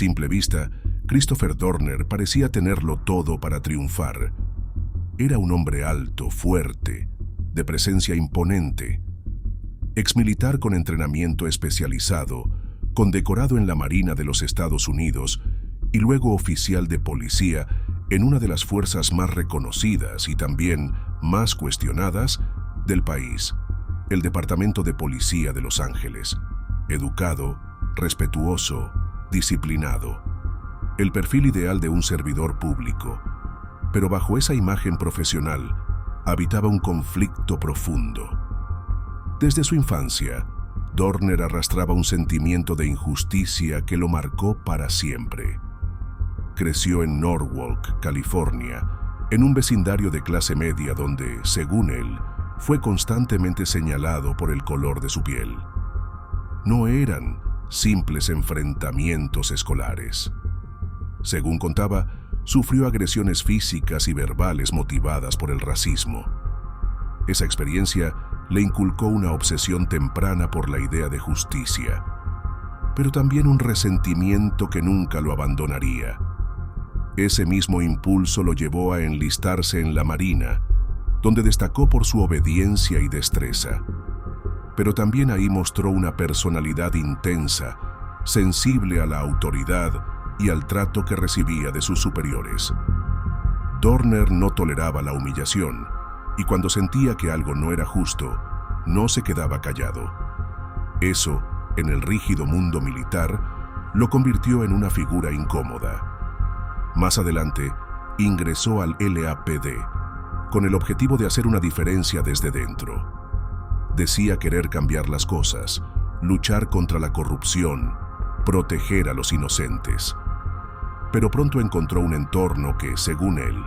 simple vista, Christopher Dorner parecía tenerlo todo para triunfar. Era un hombre alto, fuerte, de presencia imponente, exmilitar con entrenamiento especializado, condecorado en la Marina de los Estados Unidos y luego oficial de policía en una de las fuerzas más reconocidas y también más cuestionadas del país, el Departamento de Policía de Los Ángeles. Educado, respetuoso, disciplinado. El perfil ideal de un servidor público. Pero bajo esa imagen profesional habitaba un conflicto profundo. Desde su infancia, Dorner arrastraba un sentimiento de injusticia que lo marcó para siempre. Creció en Norwalk, California, en un vecindario de clase media donde, según él, fue constantemente señalado por el color de su piel. No eran simples enfrentamientos escolares. Según contaba, sufrió agresiones físicas y verbales motivadas por el racismo. Esa experiencia le inculcó una obsesión temprana por la idea de justicia, pero también un resentimiento que nunca lo abandonaría. Ese mismo impulso lo llevó a enlistarse en la Marina, donde destacó por su obediencia y destreza. Pero también ahí mostró una personalidad intensa, sensible a la autoridad y al trato que recibía de sus superiores. Dorner no toleraba la humillación, y cuando sentía que algo no era justo, no se quedaba callado. Eso, en el rígido mundo militar, lo convirtió en una figura incómoda. Más adelante, ingresó al LAPD, con el objetivo de hacer una diferencia desde dentro. Decía querer cambiar las cosas, luchar contra la corrupción, proteger a los inocentes. Pero pronto encontró un entorno que, según él,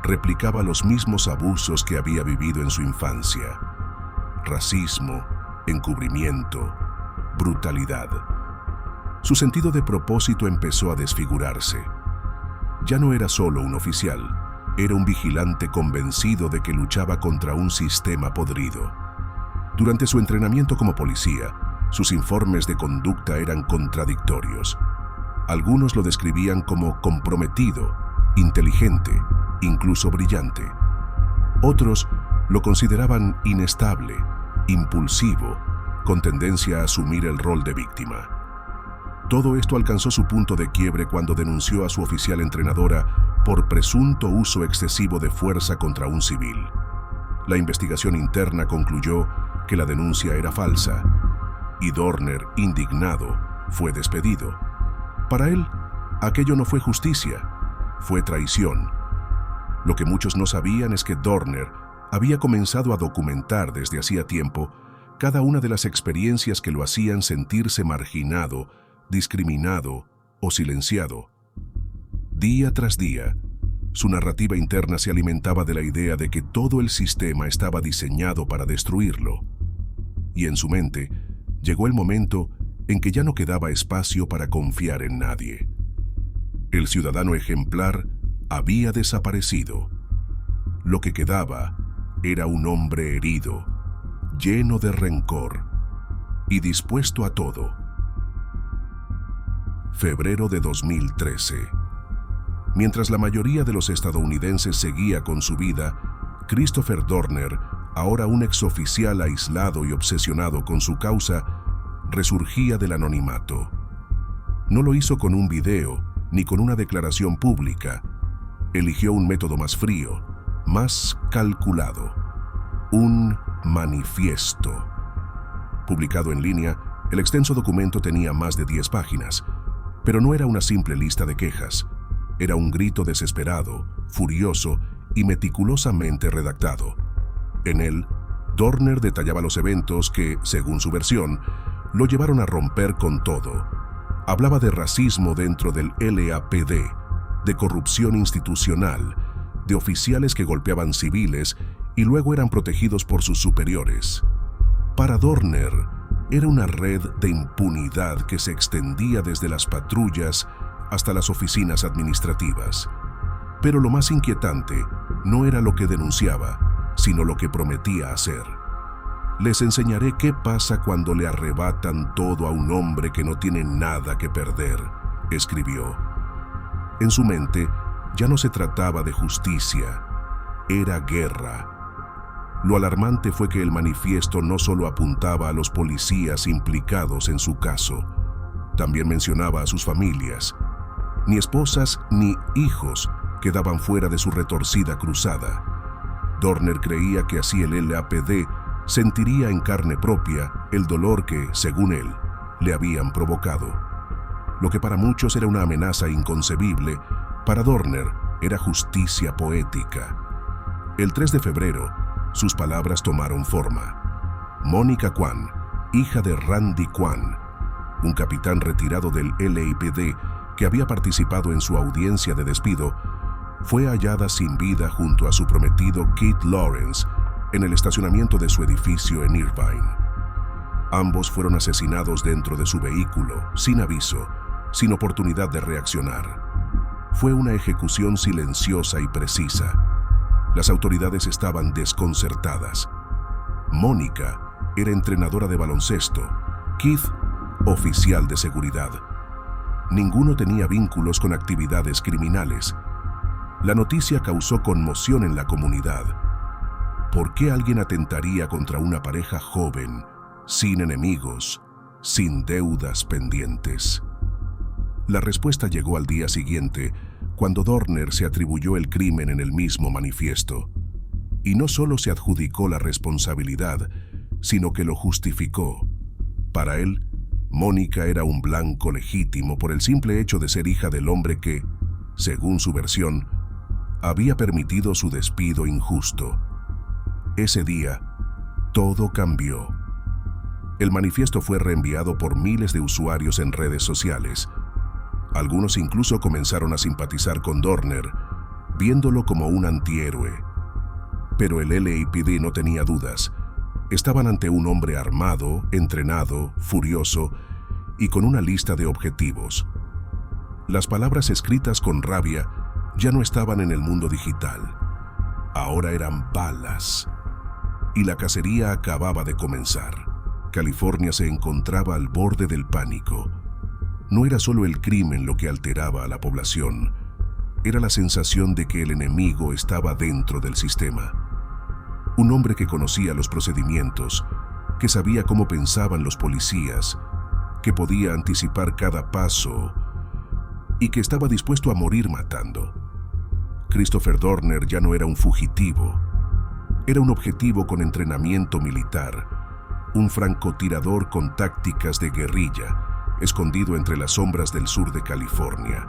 replicaba los mismos abusos que había vivido en su infancia. Racismo, encubrimiento, brutalidad. Su sentido de propósito empezó a desfigurarse. Ya no era solo un oficial, era un vigilante convencido de que luchaba contra un sistema podrido. Durante su entrenamiento como policía, sus informes de conducta eran contradictorios. Algunos lo describían como comprometido, inteligente, incluso brillante. Otros lo consideraban inestable, impulsivo, con tendencia a asumir el rol de víctima. Todo esto alcanzó su punto de quiebre cuando denunció a su oficial entrenadora por presunto uso excesivo de fuerza contra un civil. La investigación interna concluyó que la denuncia era falsa, y Dorner, indignado, fue despedido. Para él, aquello no fue justicia, fue traición. Lo que muchos no sabían es que Dorner había comenzado a documentar desde hacía tiempo cada una de las experiencias que lo hacían sentirse marginado, discriminado o silenciado. Día tras día, su narrativa interna se alimentaba de la idea de que todo el sistema estaba diseñado para destruirlo. Y en su mente, llegó el momento en que ya no quedaba espacio para confiar en nadie. El ciudadano ejemplar había desaparecido. Lo que quedaba era un hombre herido, lleno de rencor y dispuesto a todo. Febrero de 2013. Mientras la mayoría de los estadounidenses seguía con su vida, Christopher Dorner, ahora un exoficial aislado y obsesionado con su causa, resurgía del anonimato. No lo hizo con un video ni con una declaración pública. Eligió un método más frío, más calculado. Un manifiesto. Publicado en línea, el extenso documento tenía más de 10 páginas, pero no era una simple lista de quejas. Era un grito desesperado, furioso y meticulosamente redactado. En él, Dorner detallaba los eventos que, según su versión, lo llevaron a romper con todo. Hablaba de racismo dentro del LAPD, de corrupción institucional, de oficiales que golpeaban civiles y luego eran protegidos por sus superiores. Para Dorner, era una red de impunidad que se extendía desde las patrullas hasta las oficinas administrativas. Pero lo más inquietante no era lo que denunciaba, sino lo que prometía hacer. Les enseñaré qué pasa cuando le arrebatan todo a un hombre que no tiene nada que perder, escribió. En su mente ya no se trataba de justicia, era guerra. Lo alarmante fue que el manifiesto no solo apuntaba a los policías implicados en su caso, también mencionaba a sus familias. Ni esposas ni hijos quedaban fuera de su retorcida cruzada. Dorner creía que así el LAPD sentiría en carne propia el dolor que, según él, le habían provocado. Lo que para muchos era una amenaza inconcebible, para Dorner era justicia poética. El 3 de febrero, sus palabras tomaron forma. Mónica Kwan, hija de Randy Kwan, un capitán retirado del LAPD que había participado en su audiencia de despido, fue hallada sin vida junto a su prometido Keith Lawrence en el estacionamiento de su edificio en Irvine. Ambos fueron asesinados dentro de su vehículo, sin aviso, sin oportunidad de reaccionar. Fue una ejecución silenciosa y precisa. Las autoridades estaban desconcertadas. Mónica era entrenadora de baloncesto, Keith, oficial de seguridad. Ninguno tenía vínculos con actividades criminales. La noticia causó conmoción en la comunidad. ¿Por qué alguien atentaría contra una pareja joven, sin enemigos, sin deudas pendientes? La respuesta llegó al día siguiente, cuando Dorner se atribuyó el crimen en el mismo manifiesto. Y no solo se adjudicó la responsabilidad, sino que lo justificó. Para él, Mónica era un blanco legítimo por el simple hecho de ser hija del hombre que, según su versión, había permitido su despido injusto. Ese día, todo cambió. El manifiesto fue reenviado por miles de usuarios en redes sociales. Algunos incluso comenzaron a simpatizar con Dorner, viéndolo como un antihéroe. Pero el LAPD no tenía dudas. Estaban ante un hombre armado, entrenado, furioso y con una lista de objetivos. Las palabras escritas con rabia ya no estaban en el mundo digital. Ahora eran balas. Y la cacería acababa de comenzar. California se encontraba al borde del pánico. No era solo el crimen lo que alteraba a la población, era la sensación de que el enemigo estaba dentro del sistema. Un hombre que conocía los procedimientos, que sabía cómo pensaban los policías, que podía anticipar cada paso y que estaba dispuesto a morir matando. Christopher Dorner ya no era un fugitivo, era un objetivo con entrenamiento militar, un francotirador con tácticas de guerrilla, escondido entre las sombras del sur de California.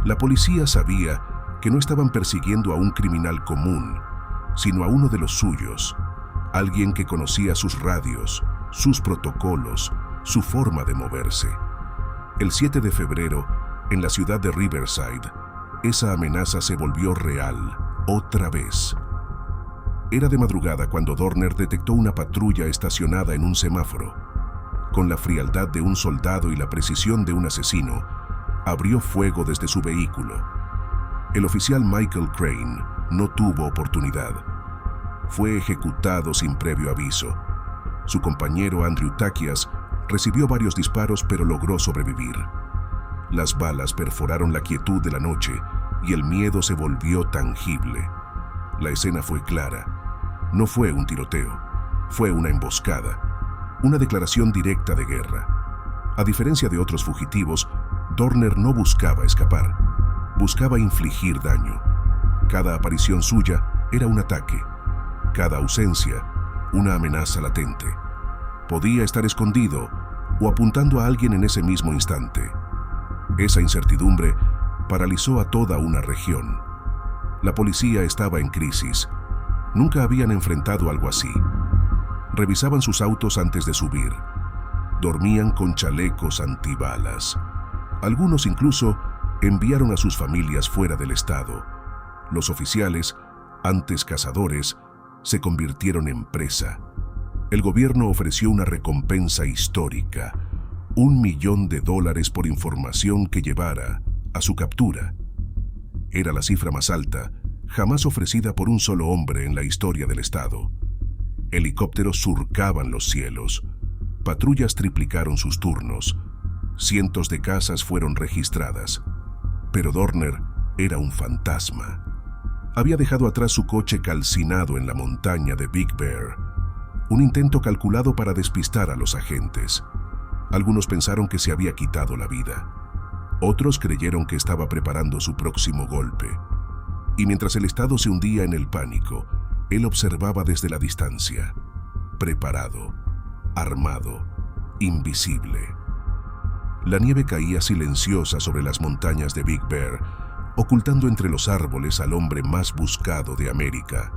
La policía sabía que no estaban persiguiendo a un criminal común, sino a uno de los suyos, alguien que conocía sus radios, sus protocolos, su forma de moverse. El 7 de febrero, en la ciudad de Riverside, esa amenaza se volvió real, otra vez. Era de madrugada cuando Dorner detectó una patrulla estacionada en un semáforo. Con la frialdad de un soldado y la precisión de un asesino, abrió fuego desde su vehículo. El oficial Michael Crane no tuvo oportunidad. Fue ejecutado sin previo aviso. Su compañero Andrew Takias recibió varios disparos pero logró sobrevivir. Las balas perforaron la quietud de la noche y el miedo se volvió tangible. La escena fue clara. No fue un tiroteo, fue una emboscada, una declaración directa de guerra. A diferencia de otros fugitivos, Dorner no buscaba escapar, buscaba infligir daño. Cada aparición suya era un ataque, cada ausencia, una amenaza latente. Podía estar escondido o apuntando a alguien en ese mismo instante. Esa incertidumbre paralizó a toda una región. La policía estaba en crisis. Nunca habían enfrentado algo así. Revisaban sus autos antes de subir. Dormían con chalecos antibalas. Algunos incluso enviaron a sus familias fuera del estado. Los oficiales, antes cazadores, se convirtieron en presa. El gobierno ofreció una recompensa histórica, $1 millón por información que llevara a su captura. Era la cifra más alta jamás ofrecida por un solo hombre en la historia del estado. Helicópteros surcaban los cielos, patrullas triplicaron sus turnos, cientos de casas fueron registradas. Pero Dorner era un fantasma. Había dejado atrás su coche calcinado en la montaña de Big Bear, un intento calculado para despistar a los agentes. Algunos pensaron que se había quitado la vida. Otros creyeron que estaba preparando su próximo golpe. Y mientras el estado se hundía en el pánico, él observaba desde la distancia, preparado, armado, invisible. La nieve caía silenciosa sobre las montañas de Big Bear, ocultando entre los árboles al hombre más buscado de América.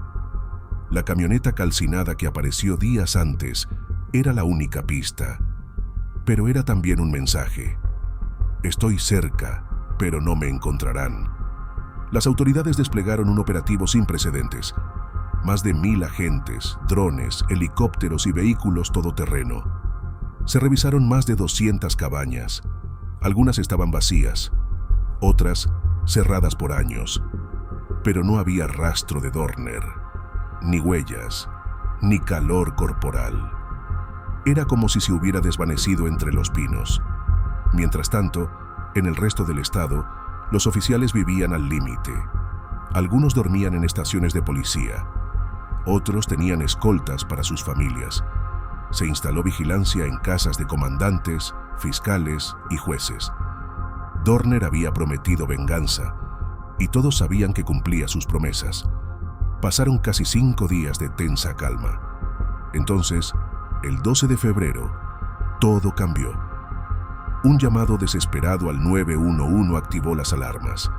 La camioneta calcinada que apareció días antes era la única pista, pero era también un mensaje. Estoy cerca, pero no me encontrarán. Las autoridades desplegaron un operativo sin precedentes. Más de 1000 agentes, drones, helicópteros y vehículos todoterreno. Se revisaron más de 200 cabañas. Algunas estaban vacías, otras cerradas por años. Pero no había rastro de Dorner, ni huellas, ni calor corporal. Era como si se hubiera desvanecido entre los pinos. Mientras tanto, en el resto del estado, los oficiales vivían al límite. Algunos dormían en estaciones de policía. Otros tenían escoltas para sus familias. Se instaló vigilancia en casas de comandantes, fiscales y jueces. Dorner había prometido venganza, y todos sabían que cumplía sus promesas. Pasaron casi 5 días de tensa calma. Entonces, el 12 de febrero, todo cambió. Un llamado desesperado al 911 activó las alarmas.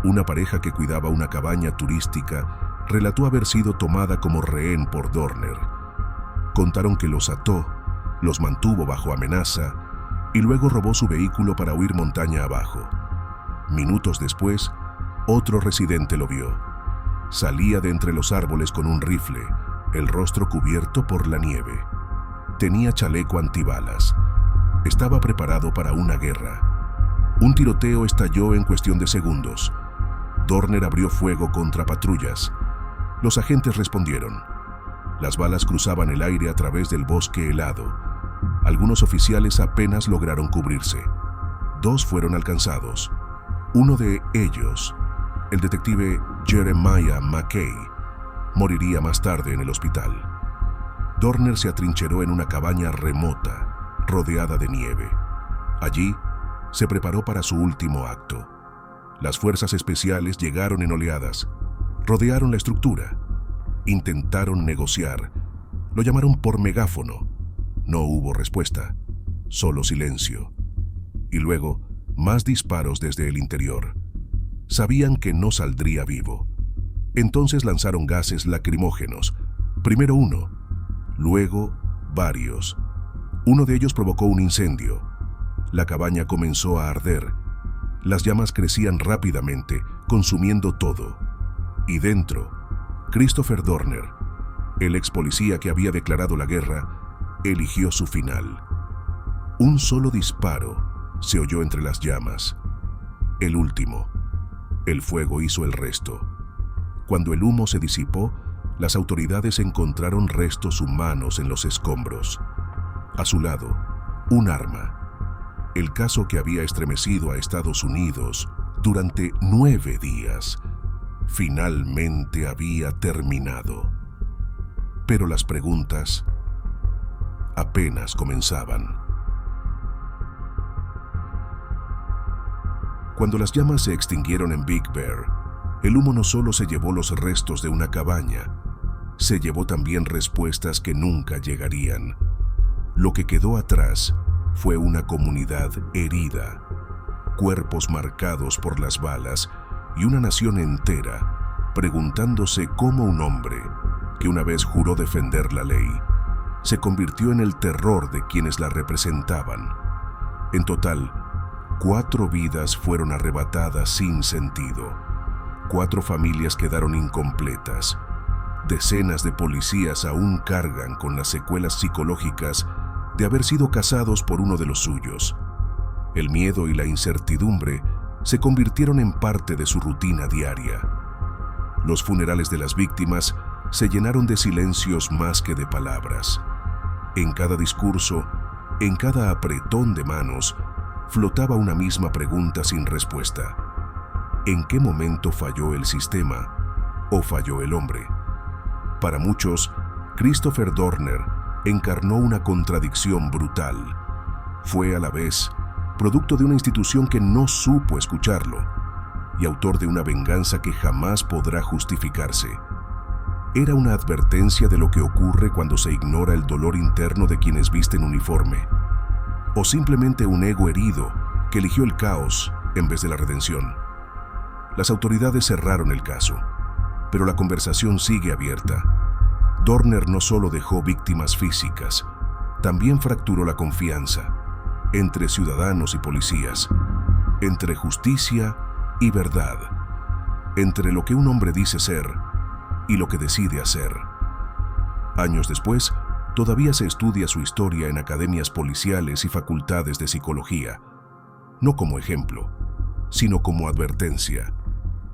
Una pareja que cuidaba una cabaña turística relató haber sido tomada como rehén por Dorner. Contaron que los ató, los mantuvo bajo amenaza y luego robó su vehículo para huir montaña abajo. Minutos después, otro residente lo vio. Salía de entre los árboles con un rifle, el rostro cubierto por la nieve. Tenía chaleco antibalas. Estaba preparado para una guerra. Un tiroteo estalló en cuestión de segundos. Dorner abrió fuego contra patrullas. Los agentes respondieron. Las balas cruzaban el aire a través del bosque helado. Algunos oficiales apenas lograron cubrirse. 2 fueron alcanzados. Uno de ellos, el detective Jeremiah McKay, moriría más tarde en el hospital. Dorner se atrincheró en una cabaña remota, rodeada de nieve. Allí, se preparó para su último acto. Las fuerzas especiales llegaron en oleadas, rodearon la estructura, intentaron negociar, lo llamaron por megáfono. No hubo respuesta, solo silencio. Y luego, más disparos desde el interior. Sabían que no saldría vivo. Entonces lanzaron gases lacrimógenos. Primero uno, luego varios. Uno de ellos provocó un incendio. La cabaña comenzó a arder. Las llamas crecían rápidamente, consumiendo todo. Y dentro, Christopher Dorner, el ex policía que había declarado la guerra, eligió su final. Un solo disparo se oyó entre las llamas. El último. El fuego hizo el resto. Cuando el humo se disipó, las autoridades encontraron restos humanos en los escombros. A su lado, un arma. El caso que había estremecido a Estados Unidos durante 9 días, finalmente había terminado. Pero las preguntas apenas comenzaban. Cuando las llamas se extinguieron en Big Bear, el humo no solo se llevó los restos de una cabaña, se llevó también respuestas que nunca llegarían. Lo que quedó atrás fue una comunidad herida, cuerpos marcados por las balas y una nación entera preguntándose cómo un hombre, que una vez juró defender la ley, se convirtió en el terror de quienes la representaban. En total, 4 vidas fueron arrebatadas sin sentido. 4 familias quedaron incompletas. Decenas de policías aún cargan con las secuelas psicológicas de haber sido cazados por uno de los suyos. El miedo y la incertidumbre se convirtieron en parte de su rutina diaria. Los funerales de las víctimas se llenaron de silencios más que de palabras. En cada discurso, En cada apretón de manos flotaba una misma pregunta sin respuesta. ¿En qué momento falló el sistema o falló el hombre? Para muchos, Christopher Dorner encarnó una contradicción brutal. Fue a la vez producto de una institución que no supo escucharlo y autor de una venganza que jamás podrá justificarse. Era una advertencia de lo que ocurre cuando se ignora el dolor interno de quienes visten uniforme, o simplemente un ego herido que eligió el caos en vez de la redención. Las autoridades cerraron el caso, pero la conversación sigue abierta. Dorner no solo dejó víctimas físicas, también fracturó la confianza entre ciudadanos y policías, entre justicia y verdad, entre lo que un hombre dice ser y lo que decide hacer. Años después, todavía se estudia su historia en academias policiales y facultades de psicología, no como ejemplo, sino como advertencia,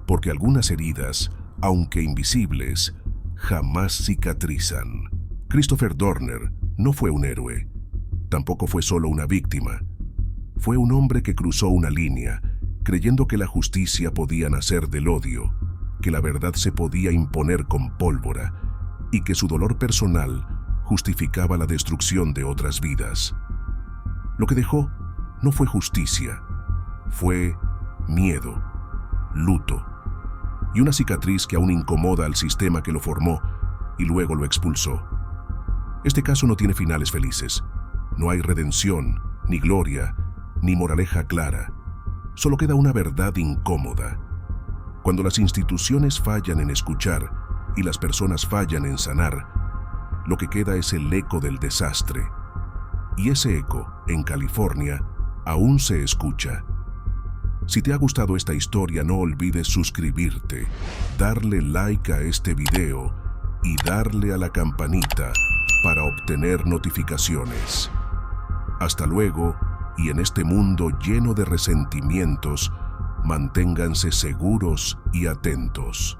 porque algunas heridas, aunque invisibles, jamás cicatrizan. Christopher Dorner no fue un héroe, tampoco fue solo una víctima. Fue un hombre que cruzó una línea, creyendo que la justicia podía nacer del odio, que la verdad se podía imponer con pólvora y que su dolor personal justificaba la destrucción de otras vidas. Lo que dejó no fue justicia, fue miedo, luto y una cicatriz que aún incomoda al sistema que lo formó y luego lo expulsó. Este caso no tiene finales felices. No hay redención, ni gloria, ni moraleja clara. Solo queda una verdad incómoda. Cuando las instituciones fallan en escuchar y las personas fallan en sanar, lo que queda es el eco del desastre. Y ese eco, en California, aún se escucha. Si te ha gustado esta historia, no olvides suscribirte, darle like a este video y darle a la campanita para obtener notificaciones. Hasta luego, y en este mundo lleno de resentimientos, manténganse seguros y atentos.